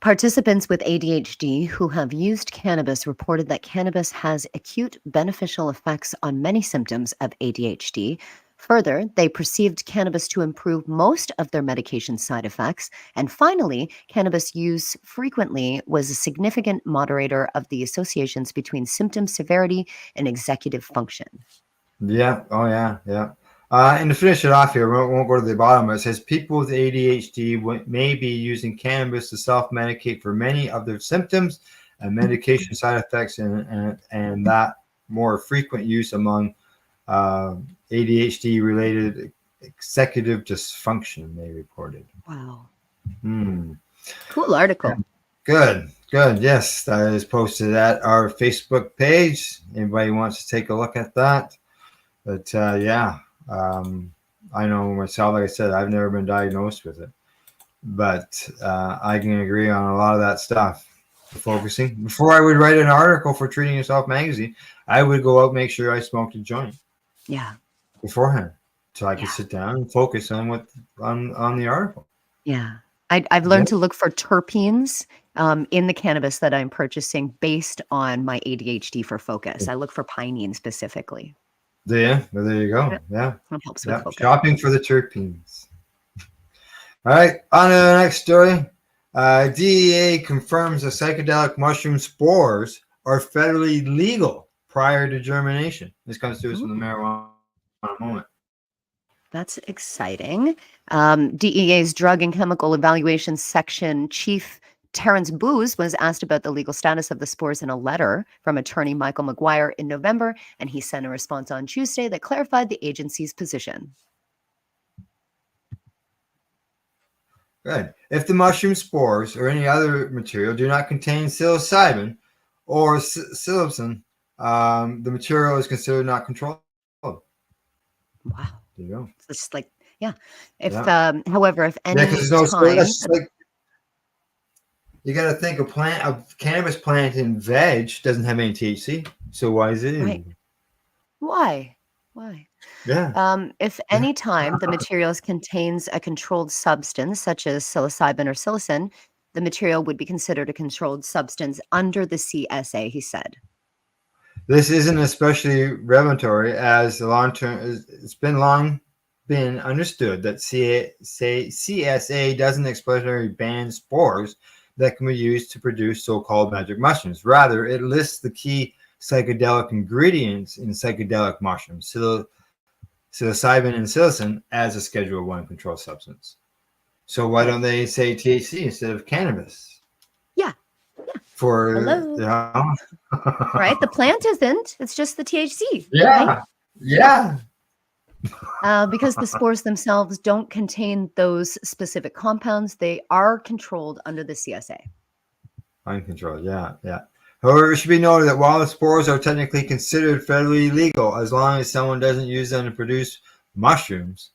Participants with ADHD who have used cannabis reported that cannabis has acute beneficial effects on many symptoms of ADHD. Further, they perceived cannabis to improve most of their medication side effects. And finally, cannabis use frequently was a significant moderator of the associations between symptom severity and executive function. Yeah. Oh, yeah. Yeah. And to finish it off here, we won't go to the bottom, but it says people with ADHD may be using cannabis to self-medicate for many of their symptoms and medication side effects, and that more frequent use among ADHD-related executive dysfunction, they reported. Wow. Hmm. Cool article. Good. Yes, that is posted at our Facebook page. Anybody wants to take a look at that? But yeah. I know myself, like I said, I've never been diagnosed with it, but I can agree on a lot of that stuff. Focusing before I would write an article for Treating Yourself magazine, I would go out and make sure I smoked a joint. Yeah. Beforehand, so I could sit down and focus on the article. Yeah. I've learned to look for terpenes in the cannabis that I'm purchasing based on my ADHD for focus. I look for pinene specifically. Yeah, well, there you go. Yeah. That helps with focus. Shopping for the terpenes. All right, on to the next story. DEA confirms that psychedelic mushroom spores are federally legal prior to germination. This comes to us from the Marijuana Moment. That's exciting. DEA's Drug and Chemical Evaluation Section Chief Terrence Booz was asked about the legal status of the spores in a letter from attorney Michael McGuire in November, and he sent a response on Tuesday that clarified the agency's position. Good. If the mushroom spores or any other material do not contain psilocybin or psilocin, the material is considered not controlled. Wow. There you go. It's just like, yeah. If, Yeah. however, if Yeah, any because there's no time, that's like you got to think a cannabis plant in veg doesn't have any THC. So why is it right? illegal? Why? Why? Yeah. If Yeah. any time the materials contains a controlled substance, such as psilocybin or psilocin, the material would be considered a controlled substance under the CSA, he said. This isn't especially revelatory as the long term. It's been long been understood that CSA doesn't explicitly ban spores that can be used to produce so-called magic mushrooms. Rather, it lists the key psychedelic ingredients in psychedelic mushrooms, psilocybin and psilocin, as a Schedule 1 controlled substance. So why don't they say THC instead of cannabis? Yeah. For Hello. Right? The plant isn't. It's just the THC. Yeah. Right? Yeah. Because the spores themselves don't contain those specific compounds, they are controlled under the CSA. Uncontrolled, yeah, yeah. However, it should be noted that while the spores are technically considered federally legal, as long as someone doesn't use them to produce mushrooms,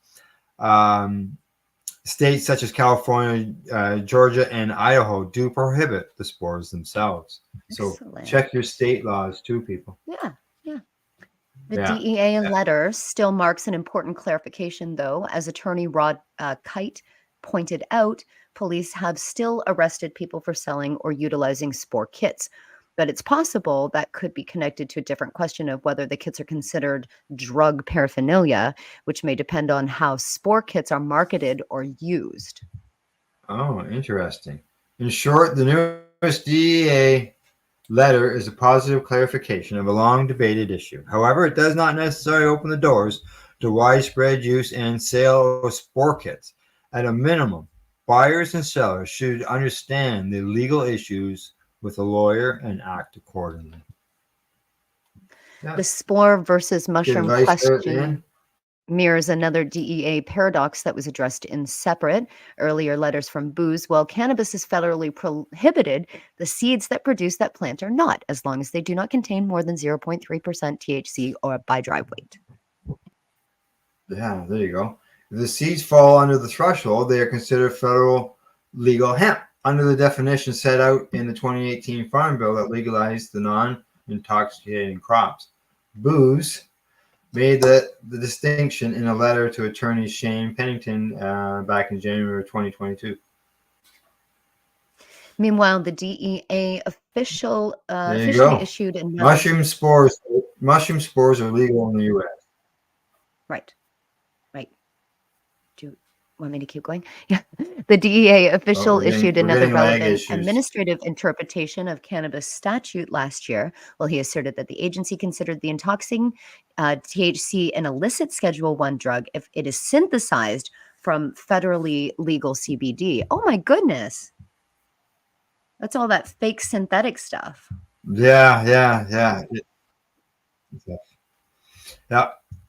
states such as California, Georgia, and Idaho do prohibit the spores themselves. Excellent. So check your state laws too, people. Yeah, yeah. The DEA letter still marks an important clarification, though. As attorney Rod Kite pointed out, police have still arrested people for selling or utilizing spore kits. But it's possible that could be connected to a different question of whether the kits are considered drug paraphernalia, which may depend on how spore kits are marketed or used. Oh, interesting. In short, the newest DEA letter is a positive clarification of a long debated issue. However, it does not necessarily open the doors to widespread use and sale of spore kits. At a minimum, buyers and sellers should understand the legal issues with a lawyer and act accordingly. Yeah. The spore versus mushroom advice question mirrors another DEA paradox that was addressed in separate earlier letters from Booz. While cannabis is federally prohibited, the seeds that produce that plant are not, as long as they do not contain more than 0.3% THC or by dry weight. Yeah, there you go. If the seeds fall under the threshold, they are considered federal legal hemp, under the definition set out in the 2018 Farm Bill that legalized the non-intoxicating crops. Booz made the distinction in a letter to attorney Shane Pennington back in January of 2022. Meanwhile, the DEA officially issued a mushroom spores are legal in the U.S. Right. Do you want me to keep going? Yeah. The DEA official issued another relevant administrative interpretation of cannabis statute last year. Well, he asserted that the agency considered the intoxicating THC an illicit Schedule 1 drug if it is synthesized from federally legal CBD. Oh my goodness. That's all that fake synthetic stuff. Yeah.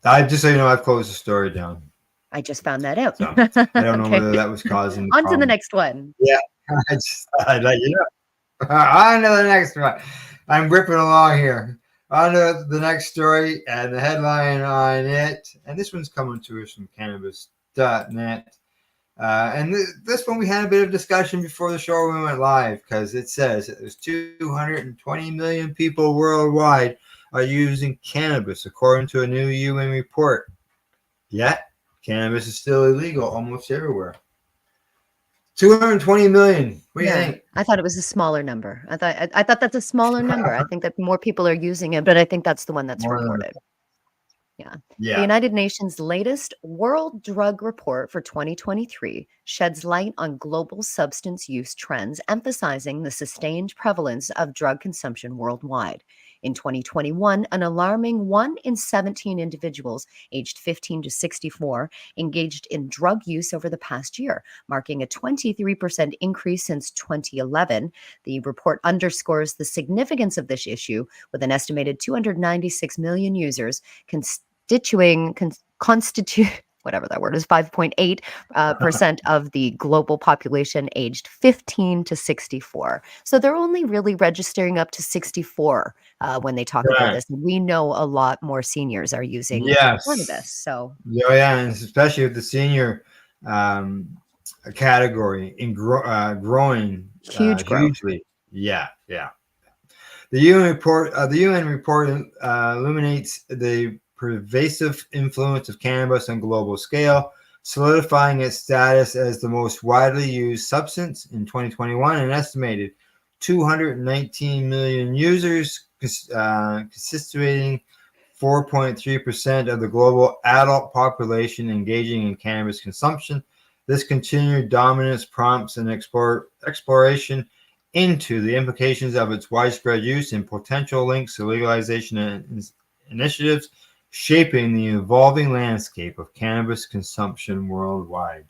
I just so you know, I've closed the story down. I just found that out. So, I don't know whether that was causing. On to the next one. Yeah, I'd let you know. On to the next one. I'm ripping along here. On to the next story and the headline on it. And this one's coming to us from cannabis.net. And this one we had a bit of discussion before the show we went live, because it says that there's 220 million people worldwide are using cannabis, according to a new UN report. Yet, cannabis is still illegal almost everywhere. 220 million. What do you think? I thought it was a smaller number. I thought that's a smaller number. I think that more people are using it, but I think that's the one that's reported. Yeah. The United Nations' latest World Drug Report for 2023 sheds light on global substance use trends, emphasizing the sustained prevalence of drug consumption worldwide. In 2021, an alarming 1 in 17 individuals aged 15 to 64 engaged in drug use over the past year, marking a 23% increase since 2011. The report underscores the significance of this issue, with an estimated 296 million users constituting whatever that word is, 5.8 percent of the global population aged 15 to 64. So they're only really registering up to 64 when they talk about Right. this. We know a lot more seniors are using Yes. cannabis. So Yeah, and especially with the senior um, category in growing huge growth. hugely. Yeah. The UN report illuminates the pervasive influence of cannabis on global scale, solidifying its status as the most widely used substance in 2021. An estimated 219 million users, constituting 4.3% of the global adult population engaging in cannabis consumption. This continued dominance prompts an exploration into the implications of its widespread use and potential links to legalization initiatives shaping the evolving landscape of cannabis consumption worldwide.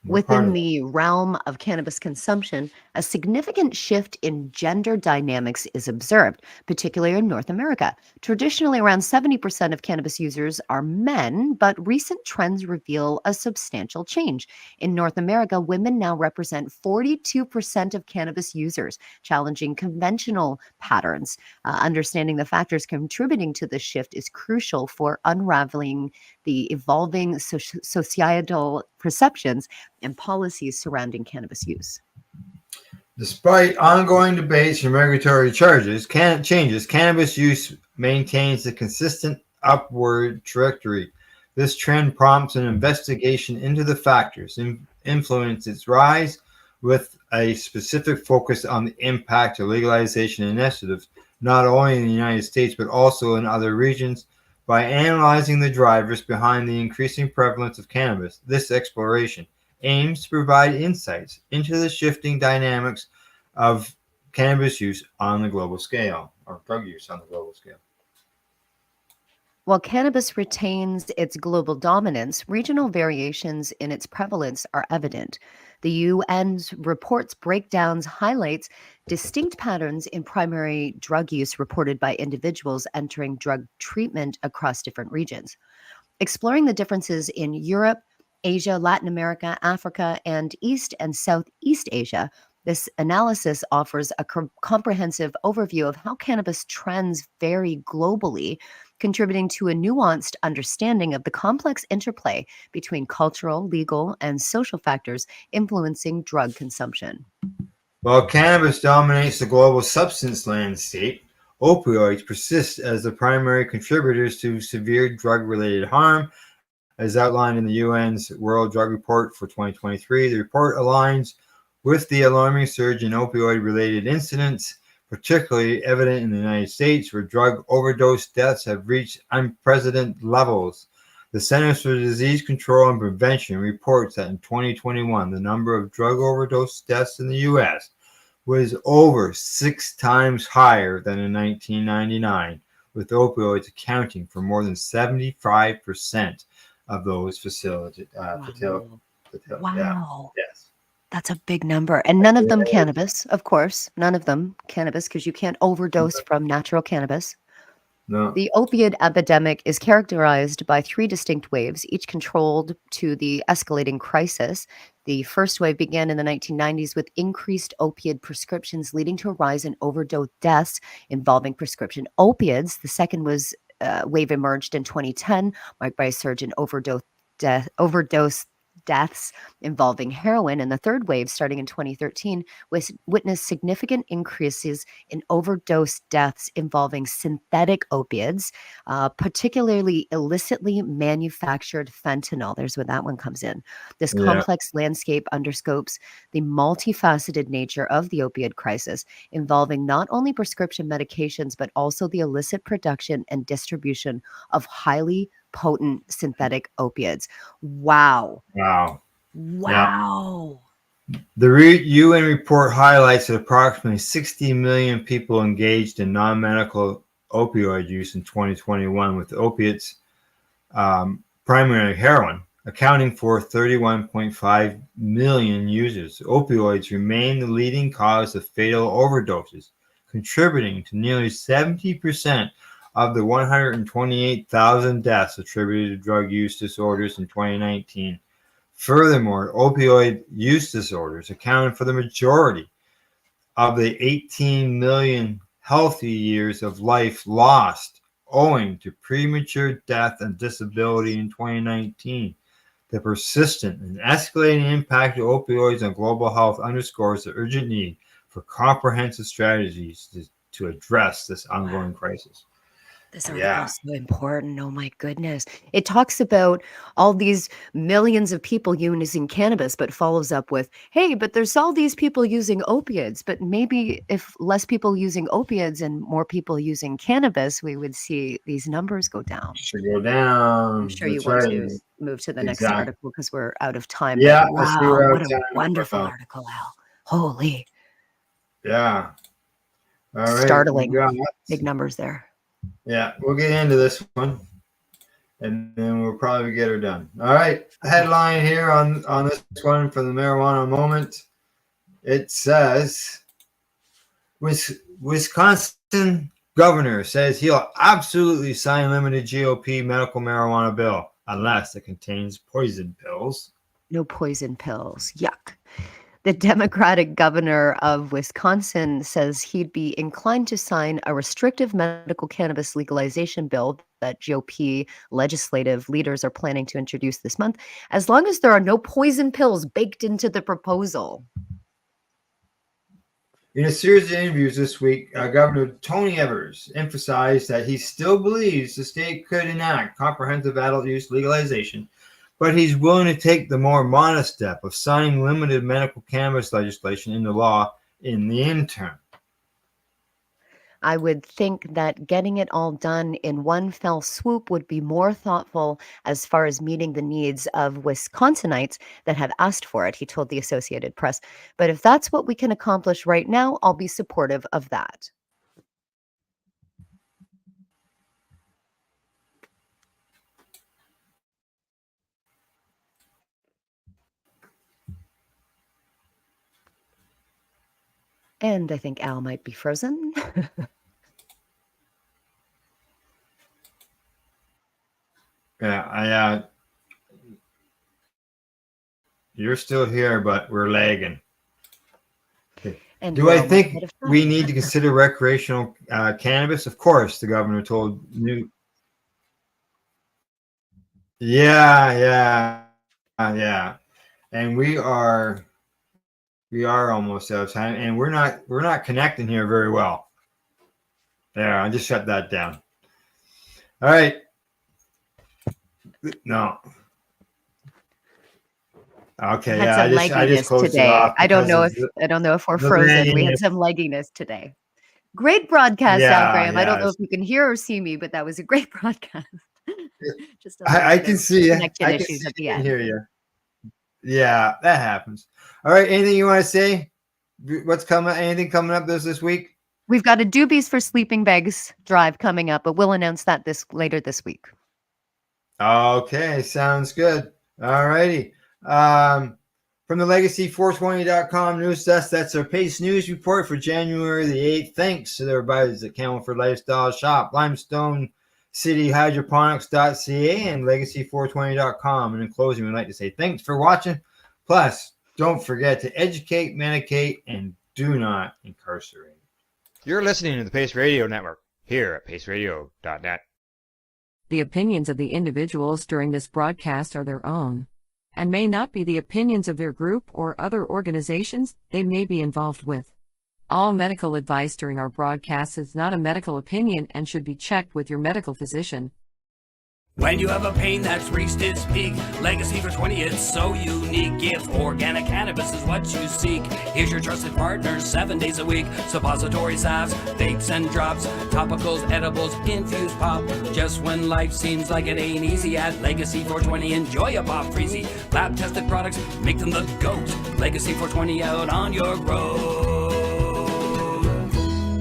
Within the realm of cannabis consumption, a significant shift in gender dynamics is observed, particularly in North America. Traditionally, around 70% of cannabis users are men, but recent trends reveal a substantial change. In North America, women now represent 42% of cannabis users, challenging conventional patterns. Understanding the factors contributing to this shift is crucial for unraveling the evolving societal perceptions and policies surrounding cannabis use. Despite ongoing debates and regulatory changes, cannabis use maintains a consistent upward trajectory. This trend prompts an investigation into the factors influence its rise, with a specific focus on the impact of legalization initiatives, not only in the United States but also in other regions. By analyzing the drivers behind the increasing prevalence of cannabis, this exploration aims to provide insights into the shifting dynamics of cannabis use on the global scale, or drug use on the global scale. While cannabis retains its global dominance, regional variations in its prevalence are evident. The UN's report's breakdowns highlights distinct patterns in primary drug use reported by individuals entering drug treatment across different regions. Exploring the differences in Europe, Asia, Latin America, Africa, and East and Southeast Asia, this analysis offers a comprehensive overview of how cannabis trends vary globally, contributing to a nuanced understanding of the complex interplay between cultural, legal, and social factors influencing drug consumption. While cannabis dominates the global substance landscape, opioids persist as the primary contributors to severe drug-related harm. As outlined in the UN's World Drug Report for 2023, the report aligns with the alarming surge in opioid-related incidents, particularly evident in the United States, where drug overdose deaths have reached unprecedented levels. The Centers for Disease Control and Prevention reports that in 2021, the number of drug overdose deaths in the U.S. was over 6 times higher than in 1999, with opioids accounting for more than 75% of those fatalities. Wow. Yes. That's a big number. And none of them cannabis, of course. None of them cannabis, because you can't overdose from natural cannabis. No. The opiate epidemic is characterized by 3 distinct waves, each controlled to the escalating crisis. The first wave began in the 1990s with increased opiate prescriptions, leading to a rise in overdose deaths involving prescription opiates. The second wave emerged in 2010, marked by a surge in overdose deaths involving heroin, and the third wave, starting in 2013, witnessed significant increases in overdose deaths involving synthetic opiates, particularly illicitly manufactured fentanyl. There's where that one comes in. This complex landscape underscopes the multifaceted nature of the opioid crisis, involving not only prescription medications, but also the illicit production and distribution of highly potent synthetic opiates. Wow. Wow. The UN report highlights that approximately 60 million people engaged in non-medical opioid use in 2021, with opiates, primarily heroin, accounting for 31.5 million users. Opioids remain the leading cause of fatal overdoses, contributing to nearly 70% of the 128,000 deaths attributed to drug use disorders in 2019. Furthermore, opioid use disorders accounted for the majority of the 18 million healthy years of life lost owing to premature death and disability in 2019. The persistent and escalating impact of opioids on global health underscores the urgent need for comprehensive strategies to address this ongoing crisis. This article is so important. Oh my goodness. It talks about all these millions of people using cannabis, but follows up with, hey, but there's all these people using opiates. But maybe if less people using opiates and more people using cannabis, we would see these numbers go down. Should go down. I'm sure you That's want right. to move to the next Exactly. article because we're out of time. Yeah, But I see we're wow, out what of a time. wonderful article, Al. Holy, Yeah. All right. startling. we got- Big numbers there. Yeah, we'll get into this one, and then we'll probably get her done. All right, headline here on this one from the Marijuana Moment. It says, Wisconsin governor says he'll absolutely sign limited GOP medical marijuana bill unless it contains poison pills. No poison pills. Yuck. The Democratic governor of Wisconsin says he'd be inclined to sign a restrictive medical cannabis legalization bill that GOP legislative leaders are planning to introduce this month, as long as there are no poison pills baked into the proposal. In a series of interviews this week, Governor Tony Evers emphasized that he still believes the state could enact comprehensive adult use legalization, but he's willing to take the more modest step of signing limited medical cannabis legislation into law in the interim. I would think that getting it all done in one fell swoop would be more thoughtful as far as meeting the needs of Wisconsinites that have asked for it, he told the Associated Press. But if that's what we can accomplish right now, I'll be supportive of that. And I think Al might be frozen. Yeah, you're still here, but we're lagging. Okay. And Do we're I almost think out of time. we need to consider recreational cannabis? Of course, the governor told new. Yeah, and we are almost out of time, and we're not connecting here very well. There, I just shut that down. All right. No. Okay, Had yeah, some I just legginess closed today. it off. I don't know because if we're the frozen. We had lagginess. some legginess today. Great broadcast, Al Yeah, Graham. I don't know yes. if you can hear or see me, but that was a great broadcast. Just a I little bit can of see you. connection I can issues see at the and end. hear you. Yeah, that happens. All right, anything you want to say? What's coming? Anything coming up this week? We've got a Doobies for Sleeping Bags drive coming up, but we'll announce that later this week. Okay, sounds good. All righty. From the legacy420.com news desk, that's our PACE news report for January the 8th. Thanks to their buyers at Camelford Lifestyle Shop, Limestone City Hydroponics.ca, and legacy420.com. And in closing, we'd like to say thanks for watching. Plus, don't forget to educate, medicate, and do not incarcerate. You're listening to the Pace Radio Network here at paceradio.net. The opinions of the individuals during this broadcast are their own, and may not be the opinions of their group or other organizations they may be involved with. All medical advice during our broadcast is not a medical opinion and should be checked with your medical physician. When you have a pain that's reached its peak, Legacy for 20, it's so unique. If organic cannabis is what you seek, here's your trusted partner 7 days a week. Suppository salves, vapes and drops, topicals, edibles, infused pop. Just when life seems like it ain't easy, at Legacy 420, enjoy a pop freezy. Lab tested products, make them the GOAT. Legacy 420 out on your road.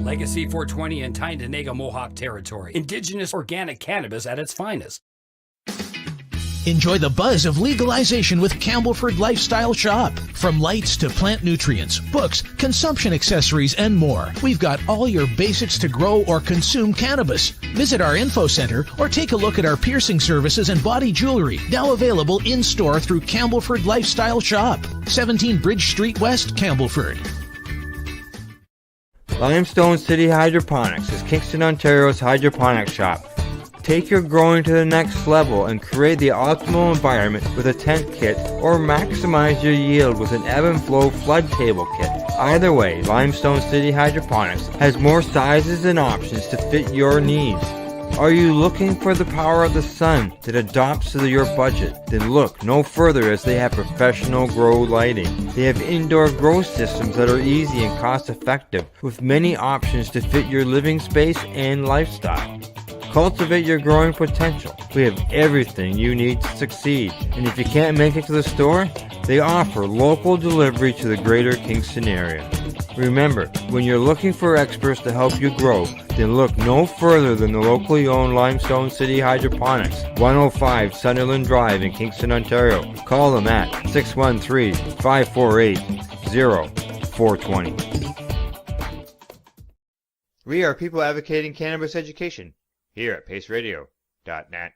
Legacy 420 in Tyndonega Mohawk territory. Indigenous organic cannabis at its finest. Enjoy the buzz of legalization with Campbellford Lifestyle Shop. From lights to plant nutrients, books, consumption accessories, and more, we've got all your basics to grow or consume cannabis. Visit our info center or take a look at our piercing services and body jewelry, now available in-store through Campbellford Lifestyle Shop, 17 Bridge Street West, Campbellford. Limestone City Hydroponics is Kingston, Ontario's hydroponics shop. Take your growing to the next level and create the optimal environment with a tent kit, or maximize your yield with an ebb and flow flood table kit. Either way, Limestone City Hydroponics has more sizes and options to fit your needs. Are you looking for the power of the sun that adapts to your budget? Then look no further, as they have professional grow lighting. They have indoor grow systems that are easy and cost effective, with many options to fit your living space and lifestyle. Cultivate your growing potential. We have everything you need to succeed. And if you can't make it to the store, they offer local delivery to the greater Kingston area. Remember, when you're looking for experts to help you grow, then look no further than the locally owned Limestone City Hydroponics, 105 Sunderland Drive in Kingston, Ontario. Call them at 613-548-0420. We are people advocating cannabis education here at paceradio.net.